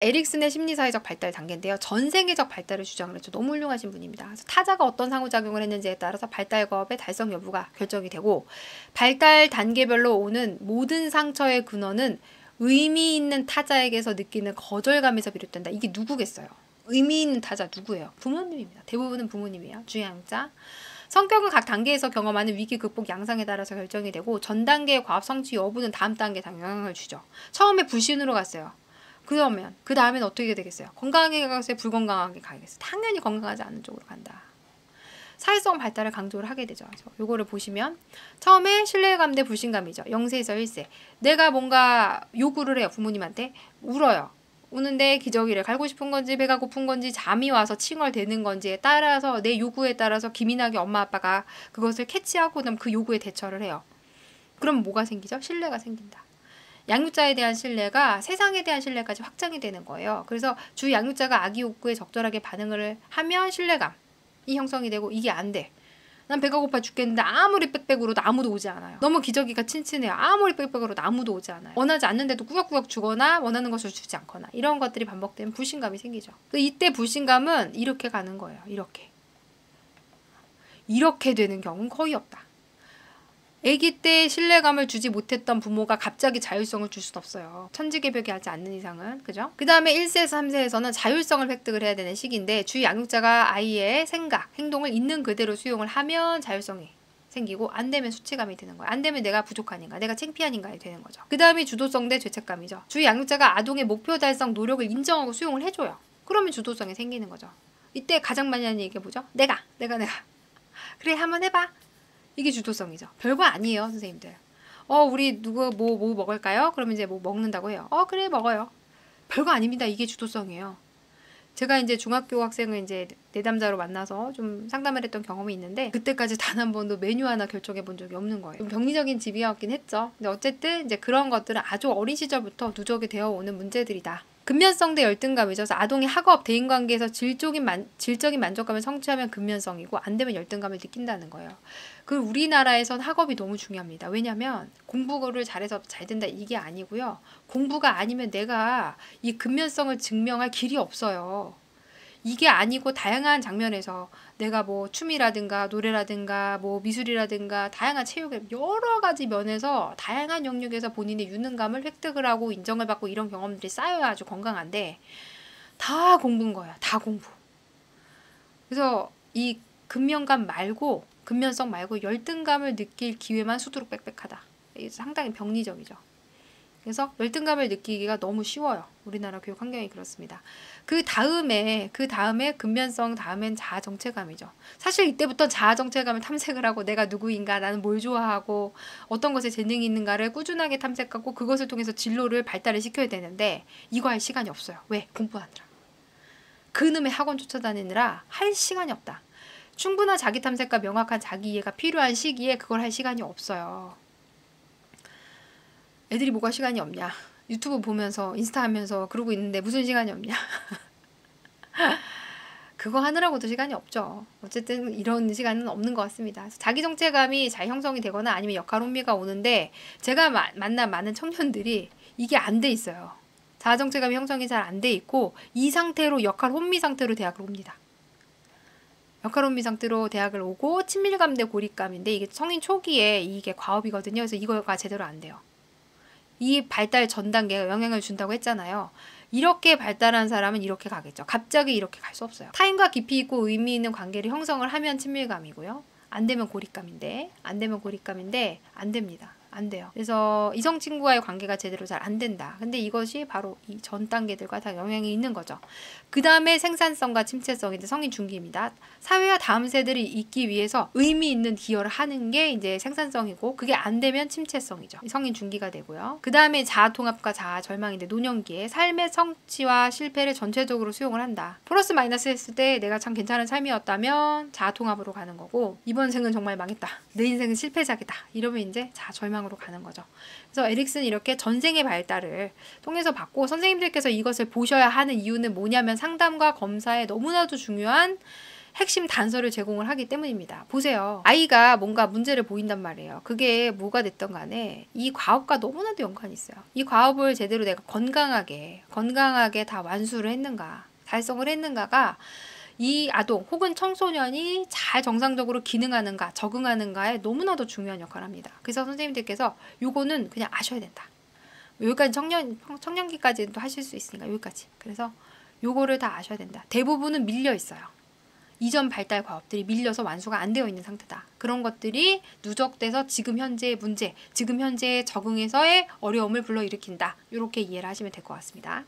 에릭슨의 심리사회적 발달 단계인데요. 전세계적 발달을 주장을 했죠. 너무 훌륭하신 분입니다. 그래서 타자가 어떤 상호작용을 했는지에 따라서 발달과업의 달성 여부가 결정이 되고, 발달 단계별로 오는 모든 상처의 근원은 의미 있는 타자에게서 느끼는 거절감에서 비롯된다. 이게 누구겠어요? 의미 있는 타자 누구예요? 부모님입니다. 대부분은 부모님이에요. 주양자. 성격은 각 단계에서 경험하는 위기 극복 양상에 따라서 결정이 되고, 전 단계의 과업 성취 여부는 다음 단계에 영향을 주죠. 처음에 불신으로 갔어요. 그러면 그 다음엔 어떻게 되겠어요? 건강하게 가겠어요? 불건강하게 가겠어요? 당연히 건강하지 않은 쪽으로 간다. 사회성 발달을 강조를 하게 되죠. 요거를 보시면 처음에 신뢰감 대 불신감이죠. 0세에서 1세. 내가 뭔가 요구를 해요. 부모님한테. 울어요. 우는데 기저귀를 갈고 싶은 건지 배가 고픈 건지 잠이 와서 칭얼대는 건지에 따라서, 내 요구에 따라서 기민하게 엄마 아빠가 그것을 캐치하고 그다음 그 요구에 대처를 해요. 그럼 뭐가 생기죠? 신뢰가 생긴다. 양육자에 대한 신뢰가 세상에 대한 신뢰까지 확장이 되는 거예요. 그래서 주 양육자가 아기 욕구에 적절하게 반응을 하면 신뢰감이 형성이 되고, 이게 안 돼. 난 배가 고파 죽겠는데 아무리 빽빽으로도 아무도 오지 않아요. 너무 기저귀가 친친해요. 아무리 빽빽으로도 아무도 오지 않아요. 원하지 않는데도 꾸역꾸역 주거나 원하는 것을 주지 않거나 이런 것들이 반복되면 불신감이 생기죠. 이때 불신감은 이렇게 가는 거예요. 이렇게 되는 경우는 거의 없다. 아기 때 신뢰감을 주지 못했던 부모가 갑자기 자율성을 줄 수는 없어요. 천지개벽이 하지 않는 이상은. 그죠? 그 다음에 1세에서 3세에서는 자율성을 획득을 해야 되는 시기인데, 주 양육자가 아이의 생각, 행동을 있는 그대로 수용을 하면 자율성이 생기고, 안 되면 수치감이 드는 거예요. 안 되면 내가 부족한인가, 내가 창피한인가 되는 거죠. 그 다음이 주도성 대 죄책감이죠. 주 양육자가 아동의 목표 달성 노력을 인정하고 수용을 해줘요. 그러면 주도성이 생기는 거죠. 이때 가장 많이 하는 얘기가 뭐죠? 내가. 그래, 한번 해봐. 이게 주도성이죠. 별거 아니에요, 선생님들. 우리 누구 뭐 먹을까요? 그러면 이제 뭐 먹는다고 해요. 그래, 먹어요. 별거 아닙니다. 이게 주도성이에요. 제가 이제 중학교 학생을 이제 내담자로 만나서 좀 상담을 했던 경험이 있는데, 그때까지 단 한 번도 메뉴 하나 결정해 본 적이 없는 거예요. 좀 병리적인 집이었긴 했죠. 근데 어쨌든 이제 그런 것들은 아주 어린 시절부터 누적이 되어 오는 문제들이다. 근면성 대 열등감이죠. 그래서 아동이 학업, 대인관계에서 질적인 만족감을 성취하면 근면성이고, 안 되면 열등감을 느낀다는 거예요. 우리나라에선 학업이 너무 중요합니다. 왜냐면 공부를 잘해서 잘 된다 이게 아니고요. 공부가 아니면 내가 이 근면성을 증명할 길이 없어요. 이게 아니고 다양한 장면에서 내가 뭐 춤이라든가 노래라든가 뭐 미술이라든가 다양한 체육의 여러 가지 면에서 다양한 영역에서 본인의 유능감을 획득을 하고 인정을 받고 이런 경험들이 쌓여야 아주 건강한데, 다 공부인 거야. 다 공부. 그래서 이 근면성 말고 열등감을 느낄 기회만 수두룩 빽빽하다. 이게 상당히 병리적이죠. 그래서 열등감을 느끼기가 너무 쉬워요. 우리나라 교육 환경이 그렇습니다. 그 다음에 근면성 다음엔 자아정체감이죠. 사실 이때부터 자아정체감을 탐색을 하고, 내가 누구인가, 나는 뭘 좋아하고 어떤 것에 재능이 있는가를 꾸준하게 탐색하고 그것을 통해서 진로를 발달을 시켜야 되는데, 이거 할 시간이 없어요. 왜? 공부하느라. 그놈의 학원 쫓아다니느라 할 시간이 없다. 충분한 자기 탐색과 명확한 자기 이해가 필요한 시기에 그걸 할 시간이 없어요. 애들이 뭐가 시간이 없냐? 유튜브 보면서 인스타 하면서 그러고 있는데 무슨 시간이 없냐? 그거 하느라고도 시간이 없죠. 어쨌든 이런 시간은 없는 것 같습니다. 자기 정체감이 잘 형성이 되거나 아니면 역할 혼미가 오는데, 제가 만난 많은 청년들이 이게 안 돼 있어요. 자아 정체감이 형성이 잘 안 돼 있고, 이 상태로 역할 혼미 상태로 대학을 옵니다. 역할 혼미 상태로 대학을 오고 친밀감 대 고립감인데, 이게 성인 초기에 이게 과업이거든요. 그래서 이거가 제대로 안 돼요. 이 발달 전 단계가 영향을 준다고 했잖아요. 이렇게 발달한 사람은 이렇게 가겠죠. 갑자기 이렇게 갈 수 없어요. 타인과 깊이 있고 의미 있는 관계를 형성을 하면 친밀감이고요. 안 되면 고립감인데 안 됩니다. 안 돼요. 그래서 이성 친구와의 관계가 제대로 잘 안 된다. 근데 이것이 바로 이 전 단계들과 다 영향이 있는 거죠. 그 다음에 생산성과 침체성인데 성인 중기입니다. 사회와 다음 세대를 잇기 위해서 의미 있는 기여를 하는 게 이제 생산성이고, 그게 안 되면 침체성이죠. 성인 중기가 되고요. 그 다음에 자아 통합과 자아 절망인데 노년기에 삶의 성취와 실패를 전체적으로 수용을 한다. 플러스 마이너스 했을 때 내가 참 괜찮은 삶이었다면 자아 통합으로 가는 거고, 이번 생은 정말 망했다. 내 인생은 실패작이다. 이러면 이제 자아 절망으로 가는 거죠. 그래서 에릭슨이 이렇게 전생의 발달을 통해서 봤고, 선생님들께서 이것을 보셔야 하는 이유는 뭐냐면 상담과 검사에 너무나도 중요한 핵심 단서를 제공을 하기 때문입니다. 보세요. 아이가 뭔가 문제를 보인단 말이에요. 그게 뭐가 됐던 간에 이 과업과 너무나도 연관이 있어요. 이 과업을 제대로 내가 건강하게 다 완수를 했는가, 달성을 했는가가 이 아동 혹은 청소년이 잘 정상적으로 기능하는가, 적응하는가에 너무나도 중요한 역할을 합니다. 그래서 선생님들께서 요거는 그냥 아셔야 된다. 여기까지 청년기까지도 하실 수 있으니까 여기까지. 그래서 요거를 다 아셔야 된다. 대부분은 밀려 있어요. 이전 발달 과업들이 밀려서 완수가 안 되어 있는 상태다. 그런 것들이 누적돼서 지금 현재의 문제, 지금 현재의 적응에서의 어려움을 불러일으킨다. 이렇게 이해를 하시면 될 것 같습니다.